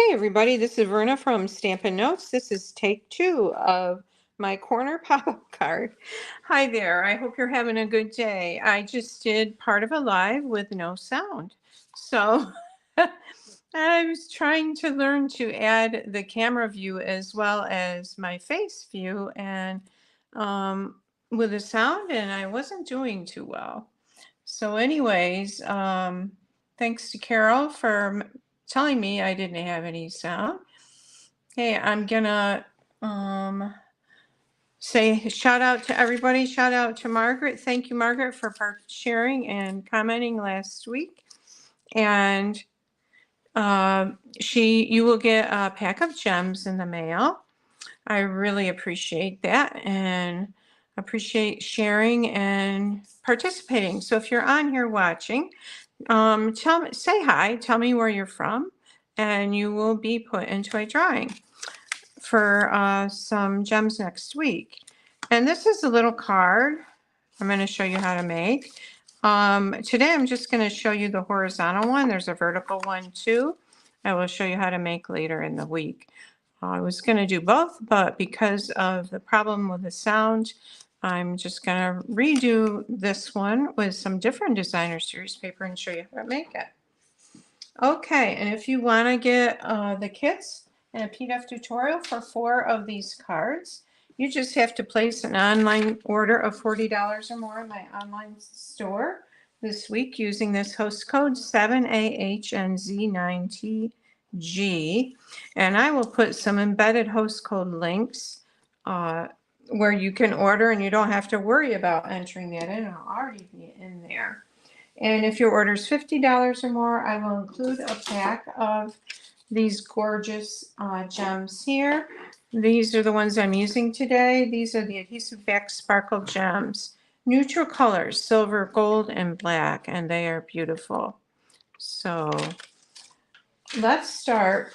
Hey everybody, this is Verna from Stampin' Notes. This is take 2 of my corner pop-up card. Hi there, I hope you're having a good day. I just did part of a live with no sound. So I was trying to learn to add the camera view as well as my face view and with the sound, and I wasn't doing too well. So anyways, thanks to Carol for telling me I didn't have any sound. Hey, I'm gonna say shout out to everybody. Shout out to Margaret. Thank you, Margaret, for sharing and commenting last week. And you will get a pack of gems in the mail. I really appreciate that and appreciate sharing and participating. So if you're on here watching, say hi, tell me where you're from, and you will be put into a drawing for some gems next week. And this is a little card I'm going to show you how to make. Today I'm just going to show you the horizontal one. There's a vertical one too. I will show you how to make later in the week. I was going to do both, but because of the problem with the sound, I'm just going to redo this one with some different designer series paper and show you how to make it. Okay, and if you want to get the kits and a PDF tutorial for 4 of these cards, you just have to place an online order of $40 or more in my online store this week using this host code 7AHNZ9TG. And I will put some embedded host code links where you can order, and you don't have to worry about entering that in. It'll already be in there. And if your order is $50 or more, I will include a pack of these gorgeous gems here. These are the ones I'm using today. These are the Adhesive-Backed Sparkle Gems. Neutral colors, silver, gold, and black, and they are beautiful. So let's start.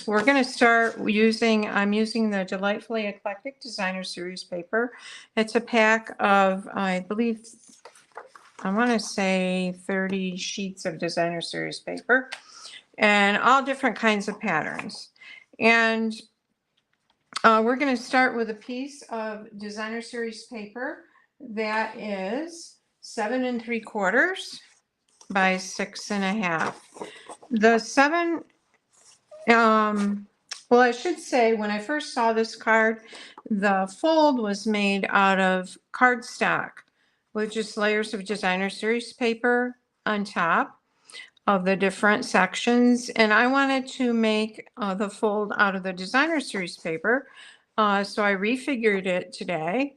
We're going to start using, I'm using the Delightfully Eclectic Designer Series paper. It's a pack of, I believe, I want to say 30 sheets of designer series paper and all different kinds of patterns. And we're going to start with a piece of designer series paper that is 7 3/4 by 6 1/2. The 7, well, I should say when I first saw this card, the fold was made out of cardstock with just layers of designer series paper on top of the different sections. And I wanted to make the fold out of the designer series paper. So I refigured it today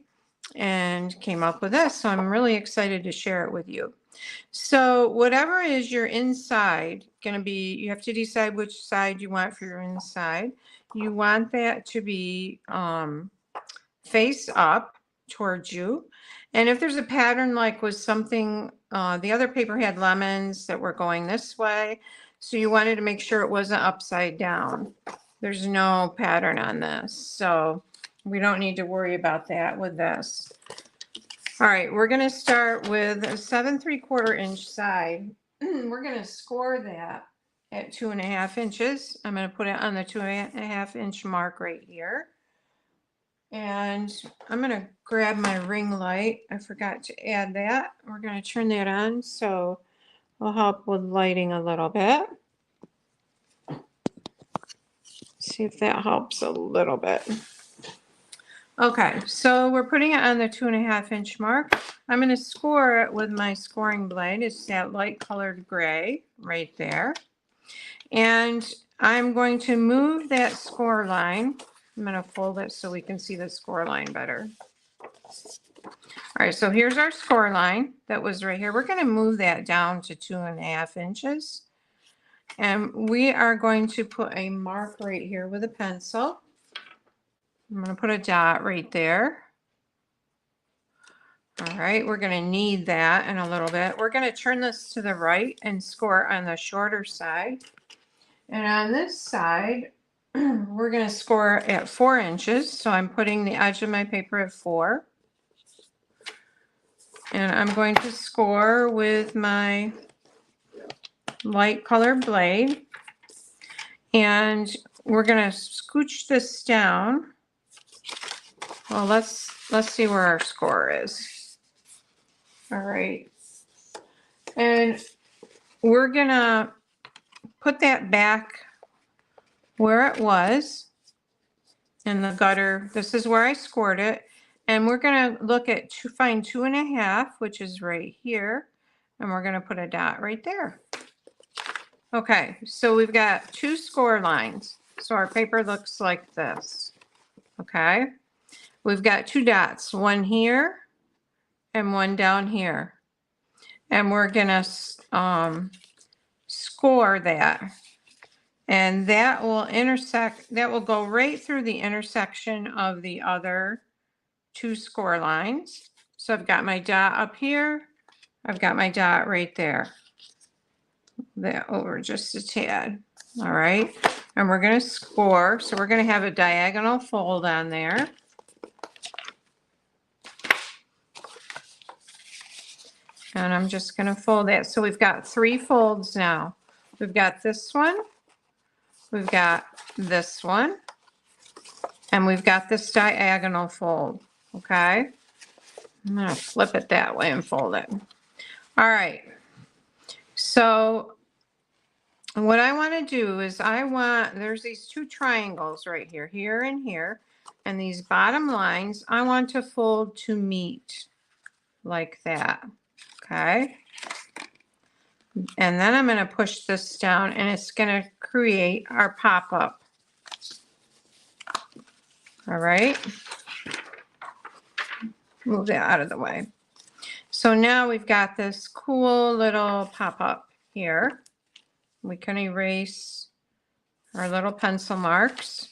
and came up with this. So I'm really excited to share it with you. So whatever is your inside going to be, you have to decide which side you want for your inside. You want that to be face up towards you. And if there's a pattern like with something, the other paper had lemons that were going this way. So you wanted to make sure it wasn't upside down. There's no pattern on this. So we don't need to worry about that with this. All right, we're going to start with a 7 3/4 inch side. We're going to score that at 2.5 inches. I'm going to put it on the 2.5 inch mark right here. And I'm going to grab my ring light. I forgot to add that. We're going to turn that on, so it'll help with lighting a little bit. See if that helps a little bit. Okay, so we're putting it on the 2.5 inch mark. I'm going to score it with my scoring blade. It's that light colored gray right there. And I'm going to move that score line. I'm going to fold it so we can see the score line better. All right, so here's our score line that was right here. We're going to move that down to 2.5 inches. And we are going to put a mark right here with a pencil. I'm going to put a dot right there. All right, we're going to need that in a little bit. We're going to turn this to the right and score on the shorter side. And on this side, we're going to score at 4 inches. So I'm putting the edge of my paper at 4. And I'm going to score with my light colored blade. And we're gonna scooch this down. Well, let's see where our score is. All right. And we're gonna put that back where it was in the gutter. This is where I scored it. And we're gonna look at find 2.5, which is right here. And we're gonna put a dot right there. Okay, so we've got 2 score lines. So our paper looks like this. Okay, we've got 2 dots, one here and one down here. And we're gonna score that. And that will intersect, that will go right through the intersection of the other 2 score lines. So I've got my dot up here. I've got my dot right there. That over just a tad. All right. And we're going to score. So we're going to have a diagonal fold on there. And I'm just going to fold that. So we've got 3 folds now. We've got this one. We've got this one. And we've got this diagonal fold. Okay. I'm going to flip it that way and fold it. All right. So what I want to do is there's these 2 triangles right here, here and here. And these bottom lines, I want to fold to meet like that. Okay. And then I'm going to push this down and it's going to create our pop-up. All right. Move that out of the way. So now we've got this cool little pop-up here. We can erase our little pencil marks.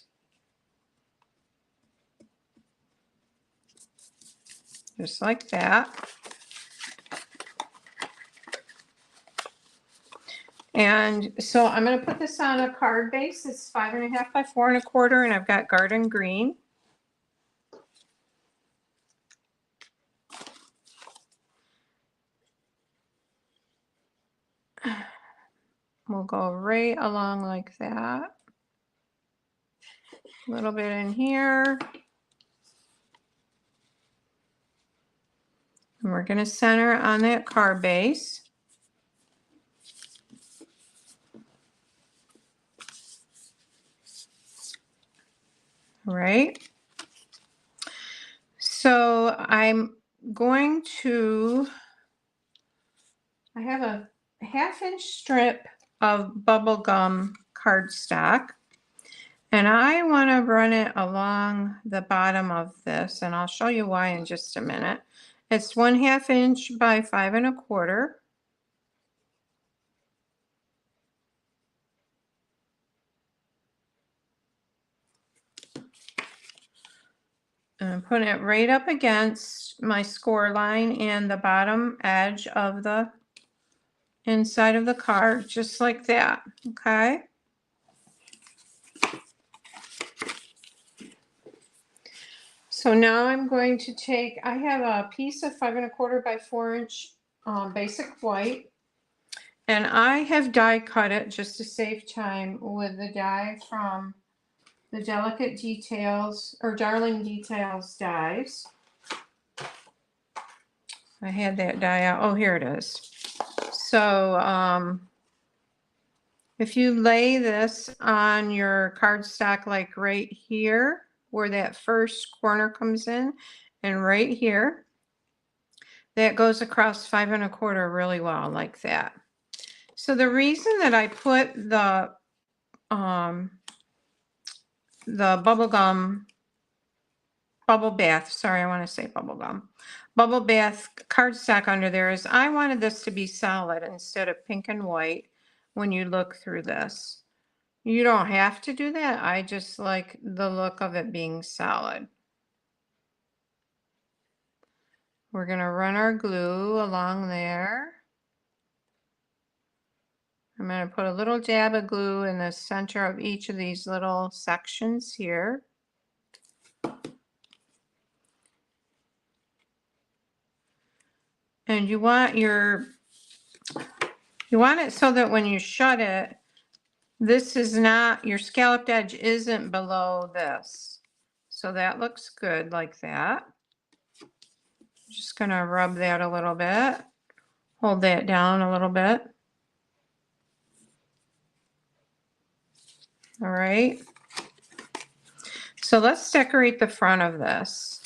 Just like that. And so I'm going to put this on a card base. It's 5.5 by 4 1/4, and I've got garden green. We'll go right along like that. A little bit in here. And we're going to center on that card base. All right. So I'm going to, I have a 1/2 inch strip of bubble gum cardstock. And I want to run it along the bottom of this, and I'll show you why in just a minute. It's 1/2 inch by 5 1/4. And I'm putting it right up against my score line and the bottom edge of the inside of the card, just like that, okay? So now I'm going to take, I have a piece of 5 1/4 by 4 inch basic white, and I have die cut it just to save time with the die from the Delicate Details or Darling Details dies. I had that die out. Oh, here it is. So if you lay this on your cardstock, like right here, where that first corner comes in, and right here, that goes across 5 1/4 really well, like that. So the reason that I put the bubble bath, sorry, I want to say bubble bath cardstock under there is I wanted this to be solid instead of pink and white when you look through this. You don't have to do that. I just like the look of it being solid. We're going to run our glue along there. I'm going to put a little dab of glue in the center of each of these little sections here. And you want it so that when you shut it, This is not, your scalloped edge isn't below this. So that looks good like that. Just gonna rub that a little bit. Hold that down a little bit. All right. So let's decorate the front of this.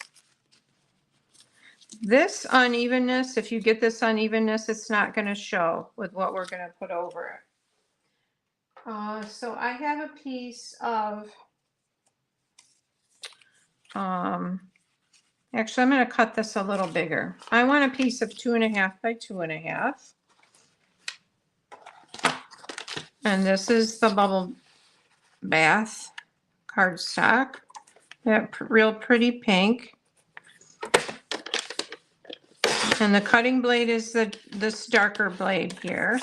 This unevenness, if you get this unevenness, it's not going to show with what we're going to put over it. So I have a piece of, actually I'm going to cut this a little bigger. I want a piece of 2.5 by 2.5. And this is the bubble bath cardstock. That real pretty pink. And the cutting blade is this darker blade here.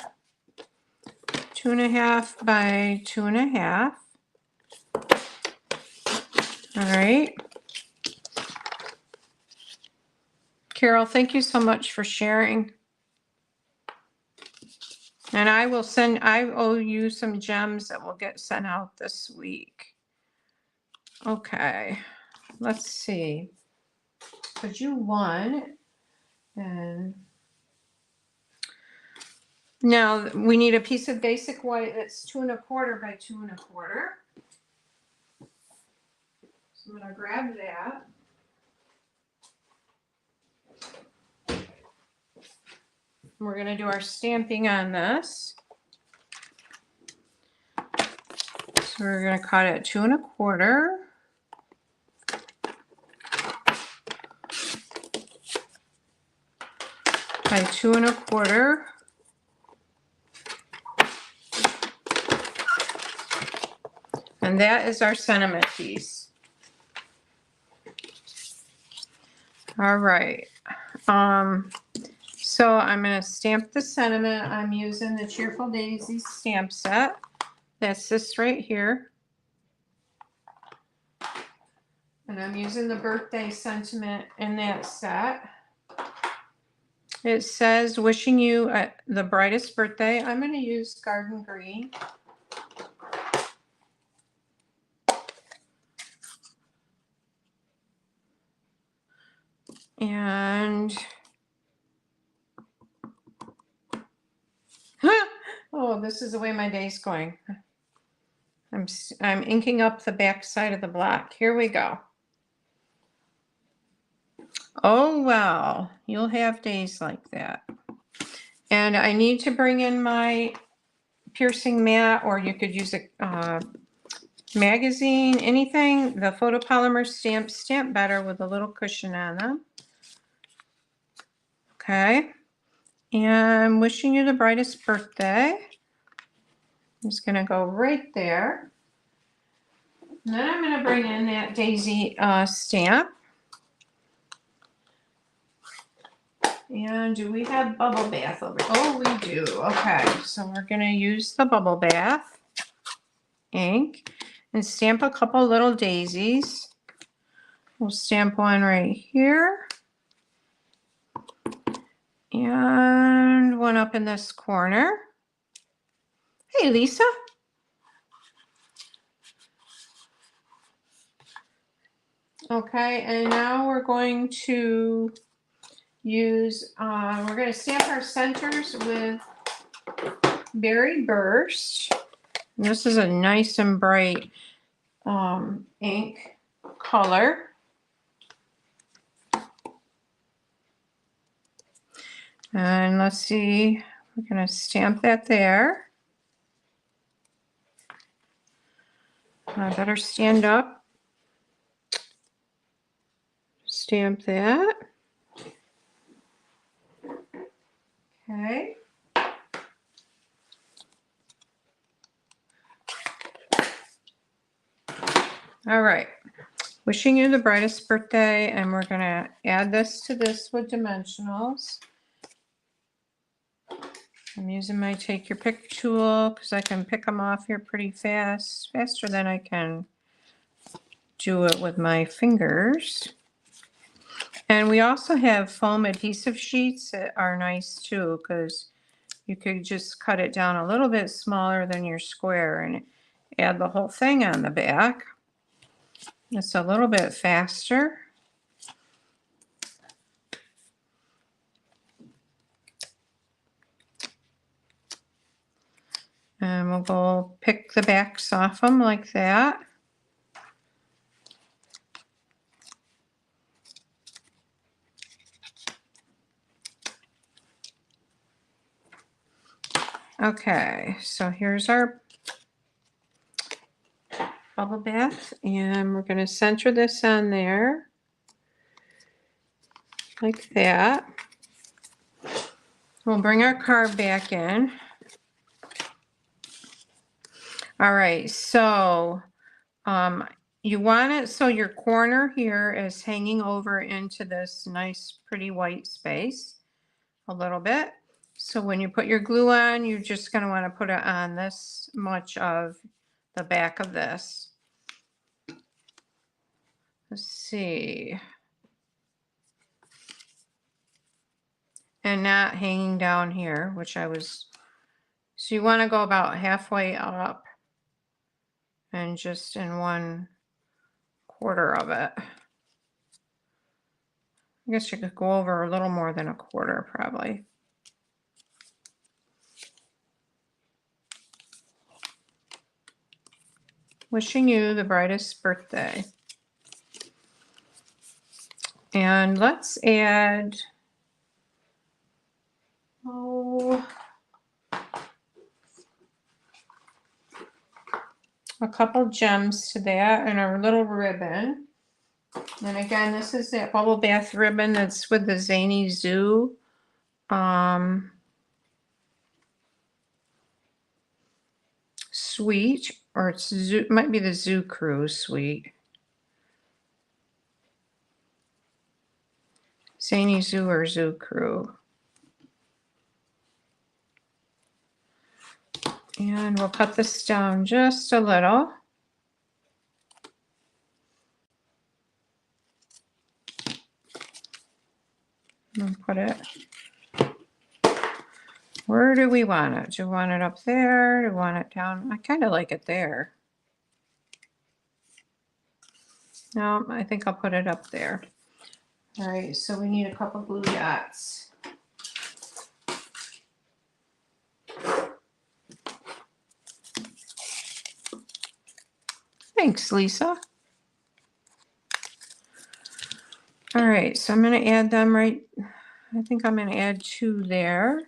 2.5 by 2.5. All right. Carol, thank you so much for sharing. And I owe you some gems that will get sent out this week. Okay, let's see. Because you won. And now we need a piece of basic white that's 2.25 by 2.25. So I'm going to grab that. We're going to do our stamping on this. So we're going to cut it 2.25. By 2.25. And that is our sentiment piece. All right. So I'm going to stamp the sentiment. I'm using the Cheerful Daisy stamp set. That's this right here. And I'm using the birthday sentiment in that set. It says, wishing you the brightest birthday. I'm going to use Garden Green. And oh, this is the way my day's going. I'm inking up the back side of the block. Here we go. Oh, wow. You'll have days like that. And I need to bring in my piercing mat, or you could use a magazine, anything. The photopolymer stamps stamp better with a little cushion on them. Okay. And wishing you the brightest birthday. I'm just going to go right there. And then I'm going to bring in that daisy stamp. And do we have bubble bath over? Oh, we do. Okay, so we're going to use the bubble bath ink and stamp a couple little daisies. We'll stamp one right here. And one up in this corner. Hey, Lisa. Okay, and now we're going to use, we're going to stamp our centers with Berry Burst. And this is a nice and bright ink color. And let's see, we're going to stamp that there. I better stand up. Stamp that. Okay. All right. Wishing you the brightest birthday, and we're going to add this to this with dimensionals. I'm using my take your pick tool because I can pick them off here pretty fast, faster than I can do it with my fingers. And we also have foam adhesive sheets that are nice too, because you could just cut it down a little bit smaller than your square and add the whole thing on the back. It's a little bit faster. And we'll go pick the backs off them like that. Okay, so here's our bubble bath, and we're going to center this on there like that. We'll bring our card back in. All right, so you want it so your corner here is hanging over into this nice pretty white space a little bit. So when you put your glue on, you're just going to want to put it on this much of the back of this. Let's see. And not hanging down here, which I was, so you want to go about halfway up and just in 1/4 of it. I guess you could go over a little more than 1/4 probably. Wishing you the brightest birthday. And let's add, a couple gems to that and a little ribbon. And again, this is that bubble bath ribbon that's with the Zany Zoo. Suite, or it's zoo, might be the Zoo Crew suite. Zany Zoo or Zoo Crew. And we'll cut this down just a little. And put it, where do we want it? Do we want it up there? Do we want it down? I kind of like it there. No, I think I'll put it up there. All right, so we need a couple glue dots. Thanks, Lisa. All right, so I'm going to add them right, I think I'm going to add 2 there.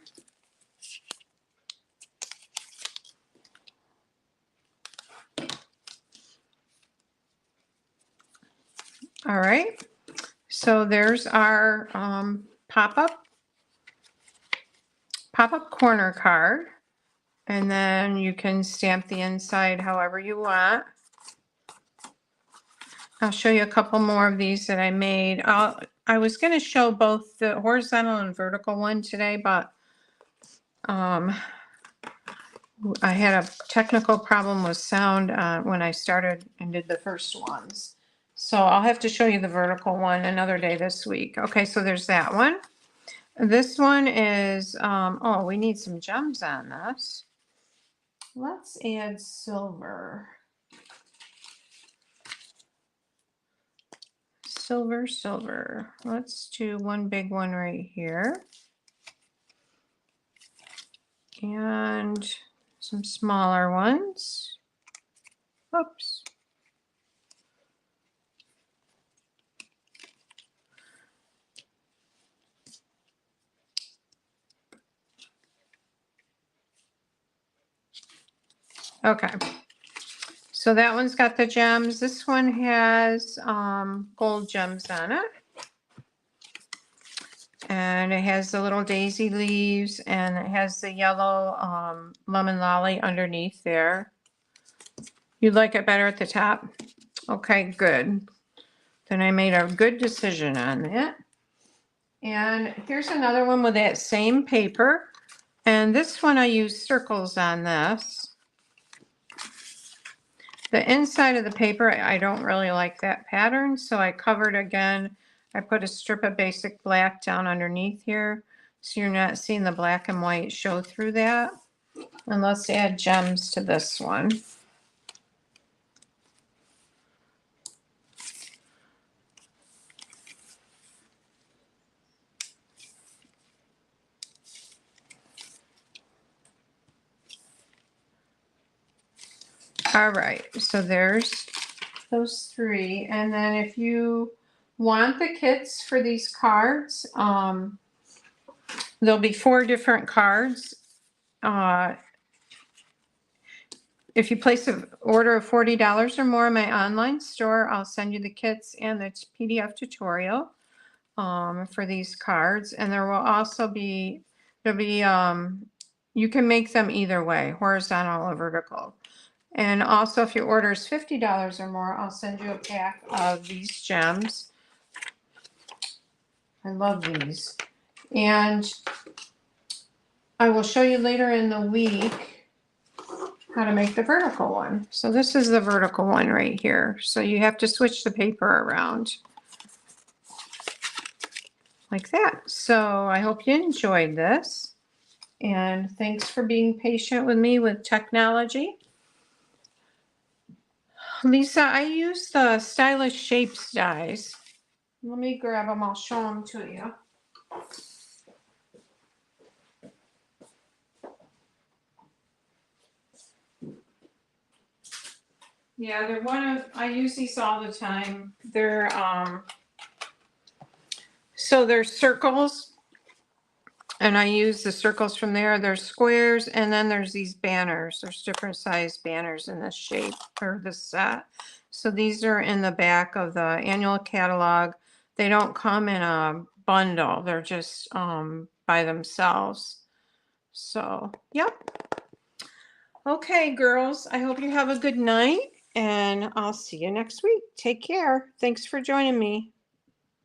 All right, so there's our pop-up corner card, and then you can stamp the inside however you want. I'll show you a couple more of these that I made. I was going to show both the horizontal and vertical one today, but I had a technical problem with sound when I started and did the first ones. So I'll have to show you the vertical one another day this week. Okay, so there's that one. This one is, oh, we need some gems on this. Let's add silver. Silver, silver. Let's do one big one right here. And some smaller ones. Oops. Okay. So that one's got the gems. This one has gold gems on it. And it has the little daisy leaves, and it has the yellow lemon lolly underneath there. You like it better at the top? Okay, good. Then I made a good decision on that. And here's another one with that same paper. And this one I used circles on this. The inside of the paper, I don't really like that pattern, so I covered again. I put a strip of basic black down underneath here So you're not seeing the black and white show through that. And let's add gems to this one. All right, so there's those three. And then if you want the kits for these cards, there'll be 4 different cards. If you place an order of $40 or more in my online store, I'll send you the kits and the PDF tutorial for these cards. And there will also be, you can make them either way, horizontal or vertical. And also, if your order is $50 or more, I'll send you a pack of these gems. I love these. And I will show you later in the week how to make the vertical one. So this is the vertical one right here. So you have to switch the paper around like that. So I hope you enjoyed this. And thanks for being patient with me with technology. Lisa, I use the Stylish Shapes dies. Let me grab them. I'll show them to you. Yeah, they're one of, I use these all the time. They're, so they're circles. And I use the circles from there. There's squares, and then there's these banners. There's different size banners in this shape or this set. So these are in the back of the annual catalog. They don't come in a bundle. They're just by themselves. So, yep. Okay, girls. I hope you have a good night, and I'll see you next week. Take care. Thanks for joining me.